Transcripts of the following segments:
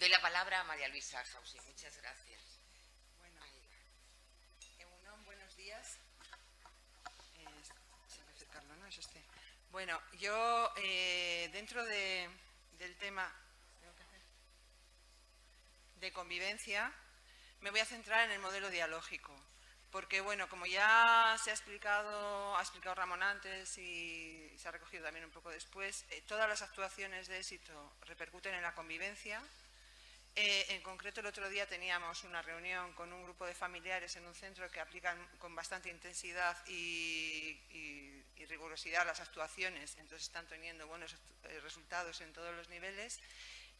Doy la palabra a María Luisa Jausi. Muchas gracias. Bueno, Egunon, buenos días. Siempre acercarlo, ¿no? Es este. Bueno, yo dentro del tema de convivencia me voy a centrar en el modelo dialógico. Porque, bueno, como ya ha explicado Ramón antes y se ha recogido también un poco después, todas las actuaciones de éxito repercuten en la convivencia. En concreto, el otro día teníamos una reunión con un grupo de familiares en un centro que aplican con bastante intensidad y rigurosidad las actuaciones, entonces están teniendo buenos resultados en todos los niveles.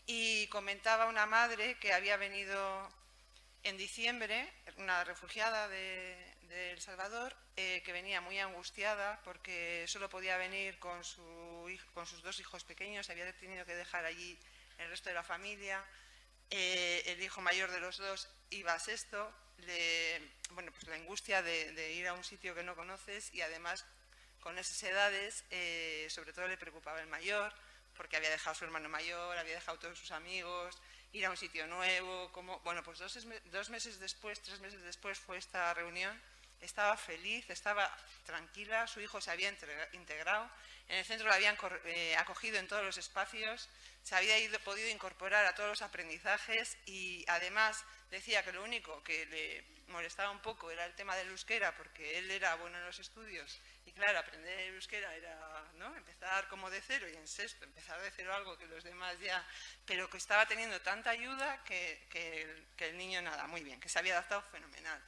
Y comentaba una madre que había venido en diciembre, una refugiada de El Salvador, que venía muy angustiada porque solo podía venir con sus dos hijos pequeños, había tenido que dejar allí el resto de la familia. El hijo mayor de los dos iba a sexto, pues la angustia de ir a un sitio que no conoces y además con esas edades, sobre todo le preocupaba el mayor, porque había dejado a su hermano mayor, había dejado a todos sus amigos, ir a un sitio nuevo, bueno, pues 2 meses después, 3 meses después fue esta reunión, estaba feliz, estaba tranquila, su hijo se había integrado, en el centro lo habían acogido en todos los espacios, se había podido incorporar a todos los aprendizajes y además decía que lo único que le molestaba un poco era el tema del euskera, porque él era bueno en los estudios y claro, aprender el euskera era, ¿no?, empezar como de cero y en sexto empezar de cero algo que los demás ya, pero que estaba teniendo tanta ayuda que el niño nada, muy bien, que se había adaptado fenomenal.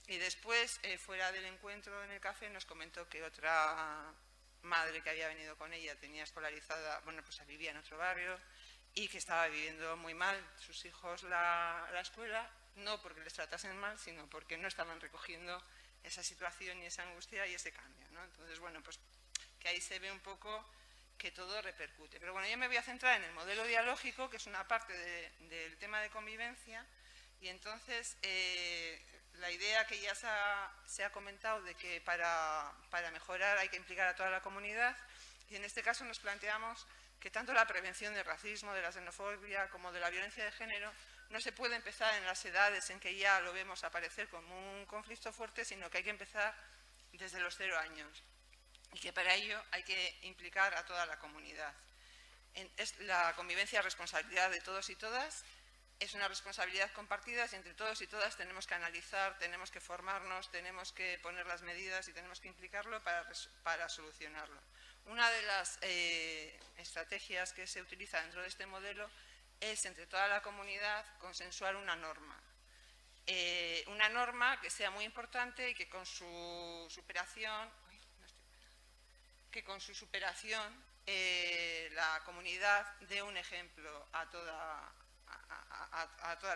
Y después, fuera del encuentro en el café, nos comentó que otra madre que había venido con ella tenía escolarizada, bueno, pues vivía en otro barrio y que estaba viviendo muy mal sus hijos la escuela, no porque les tratasen mal, sino porque no estaban recogiendo esa situación y esa angustia y ese cambio, ¿no? Entonces, bueno, pues que ahí se ve un poco que todo repercute. Pero bueno, yo me voy a centrar en el modelo dialógico, que es una parte del tema de convivencia, y entonces la idea que ya se ha comentado de que para mejorar hay que implicar a toda la comunidad, y en este caso nos planteamos que tanto la prevención del racismo, de la xenofobia, como de la violencia de género, no se puede empezar en las edades en que ya lo vemos aparecer como un conflicto fuerte, sino que hay que empezar desde los 0 años, y que para ello hay que implicar a toda la comunidad. La convivencia es responsabilidad de todos y todas, es una responsabilidad compartida y entre todos y todas tenemos que analizar, tenemos que formarnos, tenemos que poner las medidas y tenemos que implicarlo para solucionarlo. Una de las estrategias que se utiliza dentro de este modelo es, entre toda la comunidad, consensuar una norma. Una norma que sea muy importante y que con su superación, la comunidad dé un ejemplo a toda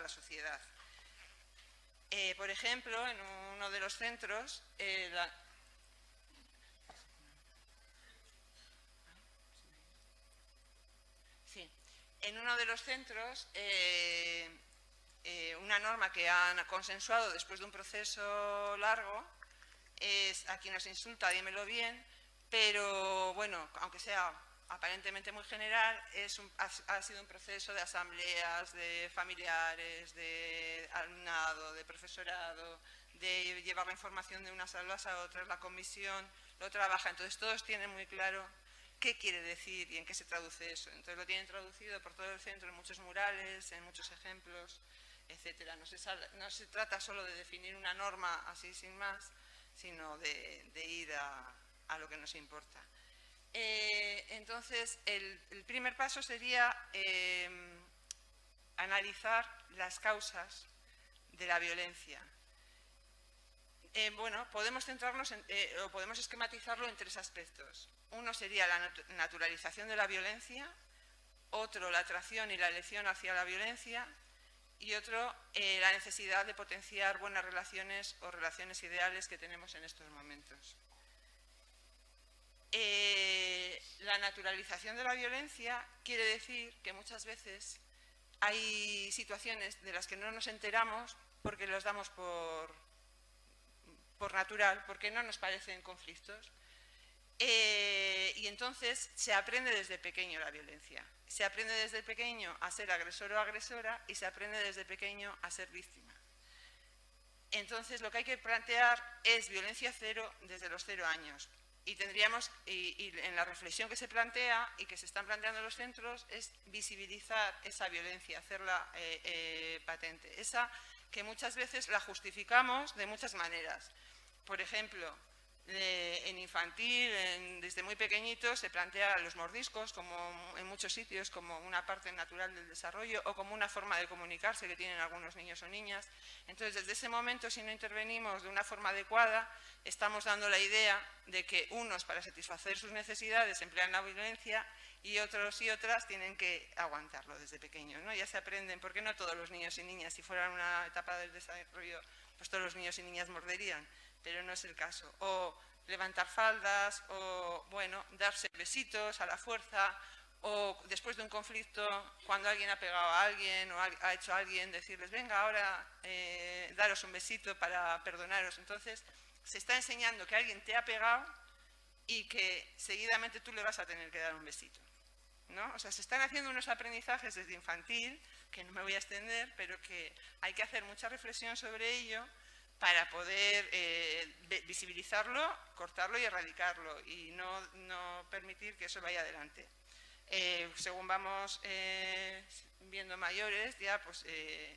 la sociedad. Por ejemplo, en uno de los centros, una norma que han consensuado después de un proceso largo es: a quien nos insulta, dímelo bien, pero bueno, aunque sea aparentemente muy general, ha sido un proceso de asambleas, de familiares, de alumnado, de profesorado, de llevar la información de unas aulas a otras, la comisión lo trabaja, entonces todos tienen muy claro qué quiere decir y en qué se traduce eso. Entonces lo tienen traducido por todo el centro en muchos murales, en muchos ejemplos, etcétera. No se trata solo de definir una norma así sin más, sino de ir a lo que nos importa. Entonces, el primer paso sería analizar las causas de la violencia. Bueno, podemos centrarnos o podemos esquematizarlo en 3 aspectos. Uno sería la naturalización de la violencia, otro la atracción y la elección hacia la violencia y otro la necesidad de potenciar buenas relaciones o relaciones ideales que tenemos en estos momentos. La naturalización de la violencia quiere decir que muchas veces hay situaciones de las que no nos enteramos porque los damos por natural, porque no nos parecen conflictos. Y entonces se aprende desde pequeño la violencia. se aprende desde pequeño a ser agresor o agresora y se aprende desde pequeño a ser víctima. Entonces, lo que hay que plantear es violencia cero desde los 0 años. Y en la reflexión que se plantea y que se están planteando en los centros es visibilizar esa violencia, hacerla patente. Esa que muchas veces la justificamos de muchas maneras. Por ejemplo, en infantil, desde muy pequeñitos, se plantea los mordiscos, como en muchos sitios, como una parte natural del desarrollo o como una forma de comunicarse que tienen algunos niños o niñas. Entonces, desde ese momento, si no intervenimos de una forma adecuada, estamos dando la idea de que unos, para satisfacer sus necesidades, emplean la violencia y otros y otras tienen que aguantarlo desde pequeños, ¿no? Ya se aprenden, porque no todos los niños y niñas, si fueran una etapa del desarrollo, pues todos los niños y niñas morderían, pero no es el caso. O levantar faldas, o bueno, darse besitos a la fuerza, o después de un conflicto, cuando alguien ha pegado a alguien o ha hecho a alguien, decirles, venga, ahora daros un besito para perdonaros. Entonces, se está enseñando que alguien te ha pegado y que seguidamente tú le vas a tener que dar un besito, ¿no? O sea, se están haciendo unos aprendizajes desde infantil, que no me voy a extender, pero que hay que hacer mucha reflexión sobre ello para poder visibilizarlo, cortarlo y erradicarlo y no permitir que eso vaya adelante. Según vamos viendo mayores, ya pues,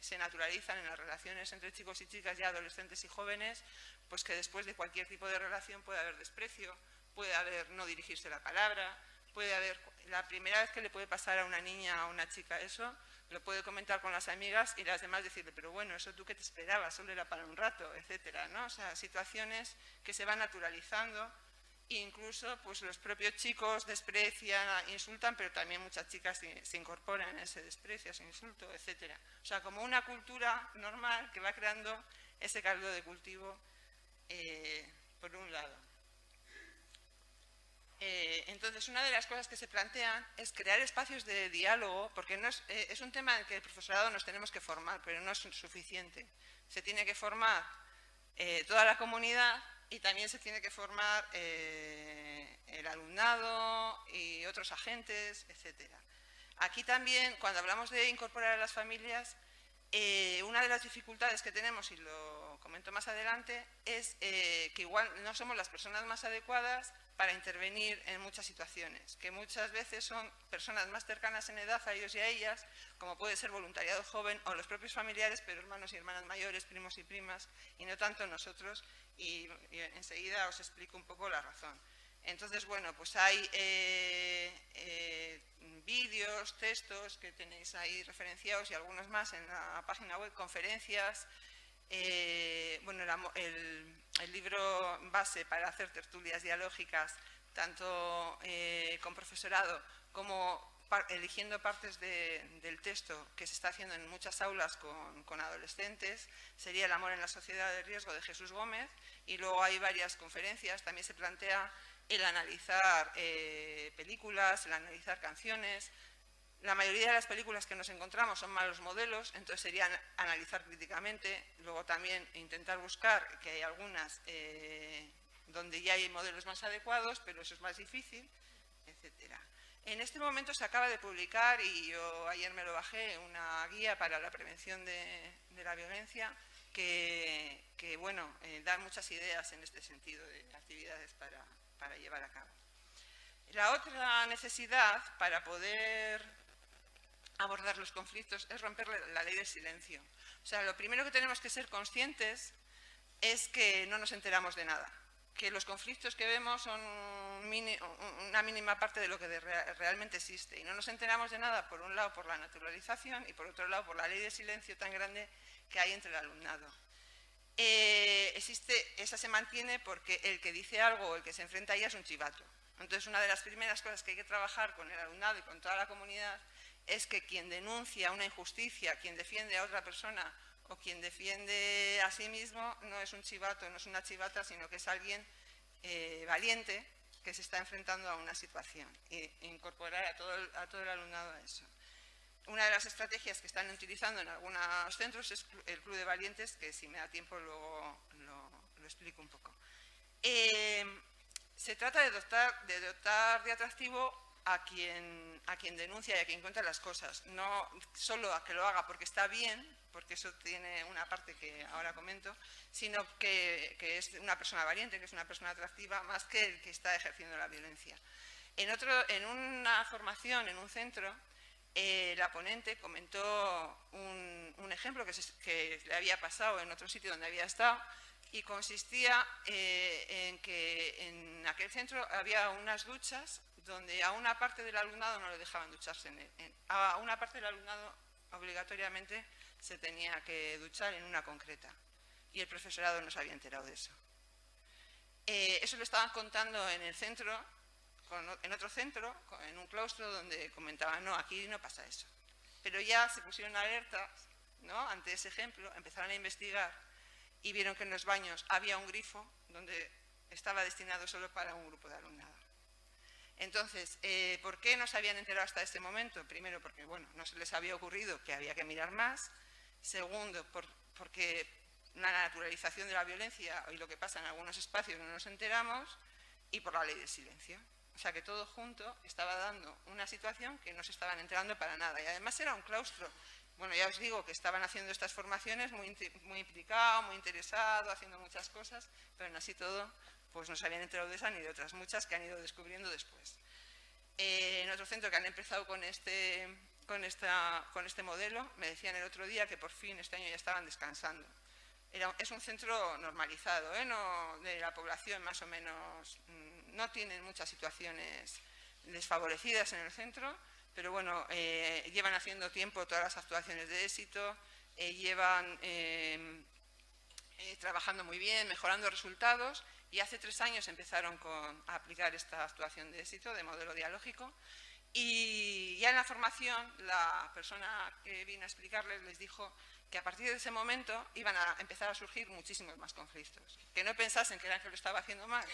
se naturalizan en las relaciones entre chicos y chicas, ya adolescentes y jóvenes, pues que después de cualquier tipo de relación puede haber desprecio, puede haber no dirigirse la palabra, puede haber, la primera vez que le puede pasar a una niña o a una chica eso, lo puede comentar con las amigas y las demás decirle, pero bueno, eso tú qué te esperabas, solo era para un rato, etcétera, ¿no? O sea, situaciones que se van naturalizando e incluso pues, los propios chicos desprecian, insultan, pero también muchas chicas se incorporan en ese desprecio, ese insulto, etcétera. O sea, como una cultura normal que va creando ese caldo de cultivo por un lado. Entonces, una de las cosas que se plantean es crear espacios de diálogo, porque no es un tema en el que el profesorado nos tenemos que formar, pero no es suficiente. Se tiene que formar toda la comunidad y también se tiene que formar el alumnado y otros agentes, etcétera. Aquí también, cuando hablamos de incorporar a las familias, una de las dificultades que tenemos, y lo comento más adelante, es que igual no somos las personas más adecuadas para intervenir en muchas situaciones, que muchas veces son personas más cercanas en edad a ellos y a ellas, como puede ser voluntariado joven o los propios familiares, pero hermanos y hermanas mayores, primos y primas, y no tanto nosotros, y enseguida os explico un poco la razón. Entonces, bueno, pues hay vídeos, textos que tenéis ahí referenciados y algunos más en la página web, conferencias, bueno, el libro base para hacer tertulias dialógicas, tanto con profesorado como eligiendo partes del texto que se está haciendo en muchas aulas con adolescentes, sería El amor en la sociedad de riesgo de Jesús Gómez, y luego hay varias conferencias, también se plantea el analizar películas, el analizar canciones. La mayoría de las películas que nos encontramos son malos modelos, entonces sería analizar críticamente, luego también intentar buscar, que hay algunas donde ya hay modelos más adecuados, pero eso es más difícil, etcétera. En este momento se acaba de publicar, y yo ayer me lo bajé, una guía para la prevención de la violencia, que bueno, da muchas ideas en este sentido de actividades para llevar a cabo. La otra necesidad para poder abordar los conflictos es romper la ley del silencio. O sea, lo primero que tenemos que ser conscientes es que no nos enteramos de nada, que los conflictos que vemos son una mínima parte de lo que realmente existe, y no nos enteramos de nada, por un lado por la naturalización y por otro lado por la ley del silencio tan grande que hay entre el alumnado. Esa se mantiene porque el que dice algo o el que se enfrenta a ella es un chivato. Entonces, una de las primeras cosas que hay que trabajar con el alumnado y con toda la comunidad es que quien denuncia una injusticia, quien defiende a otra persona o quien defiende a sí mismo, no es un chivato, no es una chivata, sino que es alguien valiente que se está enfrentando a una situación, e incorporar a todo el alumnado a eso. Una de las estrategias que están utilizando en algunos centros es el Club de Valientes, que si me da tiempo luego lo explico un poco. Se trata de dotar de atractivo a quien denuncia y a quien cuenta las cosas, no solo a que lo haga porque está bien, porque eso tiene una parte que ahora comento, sino que es una persona valiente, que es una persona atractiva, más que el que está ejerciendo la violencia. En una formación, en un centro, la ponente comentó un ejemplo que le había pasado en otro sitio donde había estado, y consistía en que en aquel centro había unas duchas donde a una parte del alumnado no le dejaban ducharse. A una parte del alumnado obligatoriamente se tenía que duchar en una concreta, y el profesorado no se había enterado de eso. Eso lo estaban contando en el centro, en otro centro, en un claustro, donde comentaban, no, aquí no pasa eso. Pero ya se pusieron alertas, ¿no?, ante ese ejemplo, empezaron a investigar y vieron que en los baños había un grifo donde estaba destinado solo para un grupo de alumnado. Entonces, ¿por qué no se habían enterado hasta este momento? Primero, porque bueno, no se les había ocurrido que había que mirar más. Segundo, porque la naturalización de la violencia y lo que pasa en algunos espacios no nos enteramos. Y por la ley del silencio. O sea que todo junto estaba dando una situación que no se estaban enterando para nada. Y además era un claustro. Bueno, ya os digo que estaban haciendo estas formaciones muy implicados, muy interesados, haciendo muchas cosas, pero aún así todo, pues no se habían enterado de esa ni de otras muchas que han ido descubriendo después. En otro centro que han empezado con este modelo, me decían el otro día que por fin este año ya estaban descansando. Es un centro normalizado, no, de la población más o menos, no tienen muchas situaciones desfavorecidas en el centro, pero bueno, llevan haciendo tiempo todas las actuaciones de éxito, llevan trabajando muy bien, mejorando resultados, y hace 3 años empezaron a aplicar esta actuación de éxito de modelo dialógico. Y ya en la formación, la persona que vino a explicarles les dijo que a partir de ese momento iban a empezar a surgir muchísimos más conflictos. Que no pensasen que era que lo estaba haciendo mal,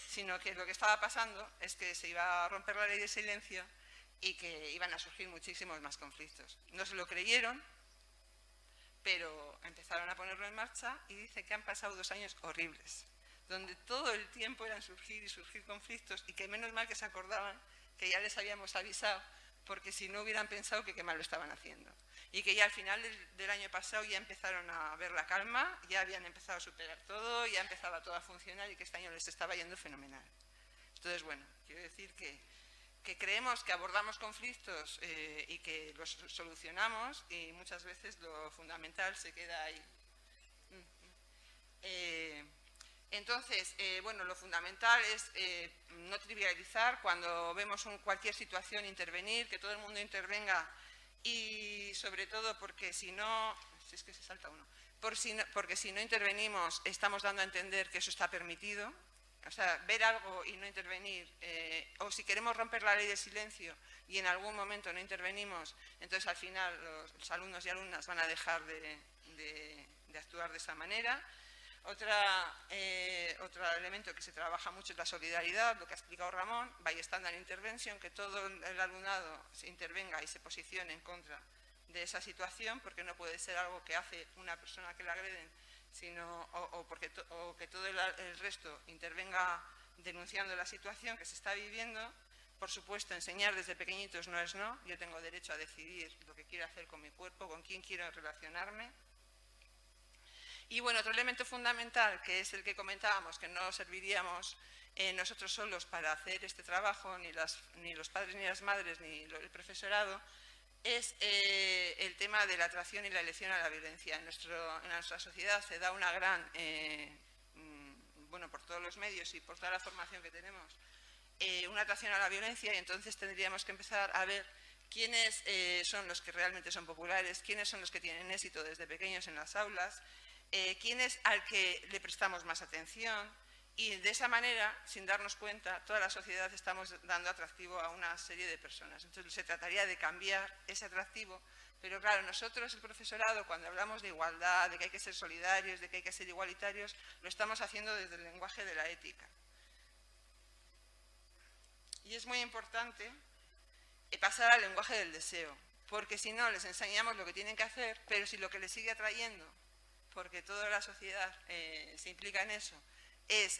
sino que lo que estaba pasando es que se iba a romper la ley de silencio y que iban a surgir muchísimos más conflictos. No se lo creyeron, pero empezaron a ponerlo en marcha y dice que han pasado 2 años horribles, donde todo el tiempo eran surgir y surgir conflictos, y que menos mal que se acordaban que ya les habíamos avisado, porque si no hubieran pensado que qué mal lo estaban haciendo. Y que ya al final del año pasado ya empezaron a ver la calma, ya habían empezado a superar todo, ya empezaba todo a funcionar, y que este año les estaba yendo fenomenal. Entonces, bueno, quiero decir que creemos que abordamos conflictos y que los solucionamos, y muchas veces lo fundamental se queda ahí. Entonces, bueno, lo fundamental es no trivializar cuando vemos cualquier situación, intervenir, que todo el mundo intervenga, y sobre todo porque si no, si es que se salta uno, porque si no intervenimos estamos dando a entender que eso está permitido. O sea, ver algo y no intervenir, o si queremos romper la ley de silencio y en algún momento no intervenimos, entonces al final los alumnos y alumnas van a dejar de actuar de esa manera. Otro elemento que se trabaja mucho es la solidaridad, lo que ha explicado Ramón, bystander intervention, que todo el alumnado se intervenga y se posicione en contra de esa situación, porque no puede ser algo que hace una persona que la agreden, o que todo el resto intervenga denunciando la situación que se está viviendo. Por supuesto, enseñar desde pequeñitos no es no. Yo tengo derecho a decidir lo que quiero hacer con mi cuerpo, con quién quiero relacionarme. Y bueno, otro elemento fundamental, que es el que comentábamos, que no serviríamos nosotros solos para hacer este trabajo, ni los padres ni las madres, ni el profesorado, es el tema de la atracción y la elección a la violencia. En nuestra sociedad se da una gran, bueno, por todos los medios y por toda la formación que tenemos, una atracción a la violencia, y entonces tendríamos que empezar a ver quiénes son los que realmente son populares, quiénes son los que tienen éxito desde pequeños en las aulas, quién es al que le prestamos más atención, y de esa manera, sin darnos cuenta, toda la sociedad estamos dando atractivo a una serie de personas. Entonces se trataría de cambiar ese atractivo, pero claro, nosotros, el profesorado, cuando hablamos de igualdad, de que hay que ser solidarios, de que hay que ser igualitarios, lo estamos haciendo desde el lenguaje de la ética. Y es muy importante pasar al lenguaje del deseo, porque si no, les enseñamos lo que tienen que hacer, pero si lo que les sigue atrayendo, porque toda la sociedad se implica en eso, es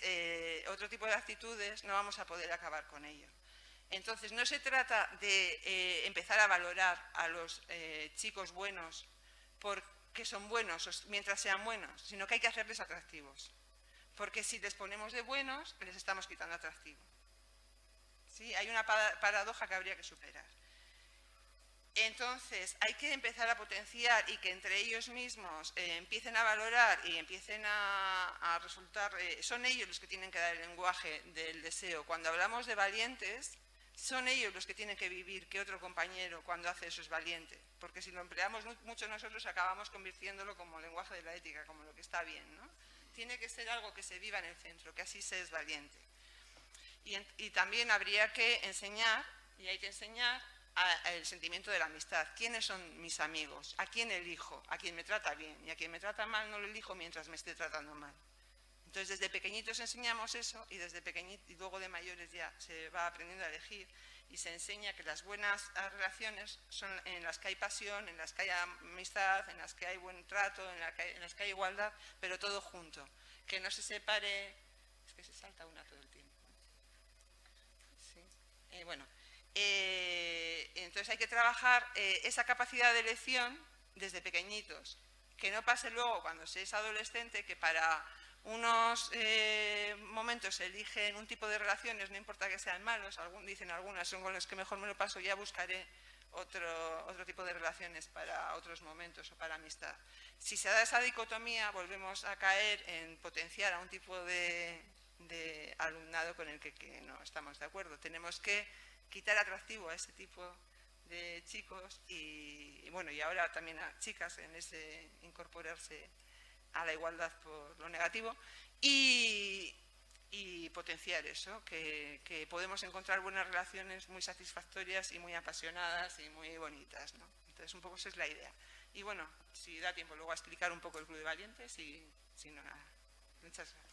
otro tipo de actitudes, no vamos a poder acabar con ello. Entonces, no se trata de empezar a valorar a los chicos buenos porque son buenos mientras sean buenos, sino que hay que hacerles atractivos. Porque si les ponemos de buenos, les estamos quitando atractivo. ¿Sí? Hay una paradoja que habría que superar. Entonces, hay que empezar a potenciar y que entre ellos mismos empiecen a valorar y empiecen a resultar... son ellos los que tienen que dar el lenguaje del deseo. Cuando hablamos de valientes, son ellos los que tienen que vivir que otro compañero cuando hace eso es valiente. Porque si lo empleamos mucho nosotros, acabamos convirtiéndolo como lenguaje de la ética, como lo que está bien, ¿no? Tiene que ser algo que se viva en el centro, que así se es valiente. Y también habría que enseñar, y hay que enseñar, el sentimiento de la amistad. ¿Quiénes son mis amigos? ¿A quién elijo? A quien me trata bien. Y a quien me trata mal no lo elijo mientras me esté tratando mal. Entonces, desde pequeñitos enseñamos eso y desde pequeñitos y luego de mayores ya se va aprendiendo a elegir y se enseña que las buenas relaciones son en las que hay pasión, en las que hay amistad, en las que hay buen trato, en las que hay igualdad, pero todo junto. Que no se separe... Es que se salta una todo el tiempo. Sí. Entonces hay que trabajar esa capacidad de elección desde pequeñitos. Que no pase luego cuando se es adolescente que para unos momentos se eligen un tipo de relaciones, no importa que sean malos, dicen algunas son con los que mejor me lo paso, ya buscaré otro tipo de relaciones para otros momentos o para amistad. Si se da esa dicotomía, volvemos a caer en potenciar a un tipo de alumnado con el que no estamos de acuerdo. Tenemos que quitar atractivo a ese tipo de chicos y ahora también a chicas en ese incorporarse a la igualdad por lo negativo y potenciar eso, que podemos encontrar buenas relaciones muy satisfactorias y muy apasionadas y muy bonitas, ¿no? Entonces un poco esa es la idea. Y bueno, si da tiempo luego a explicar un poco el Club de Valientes y si no, nada. Muchas gracias.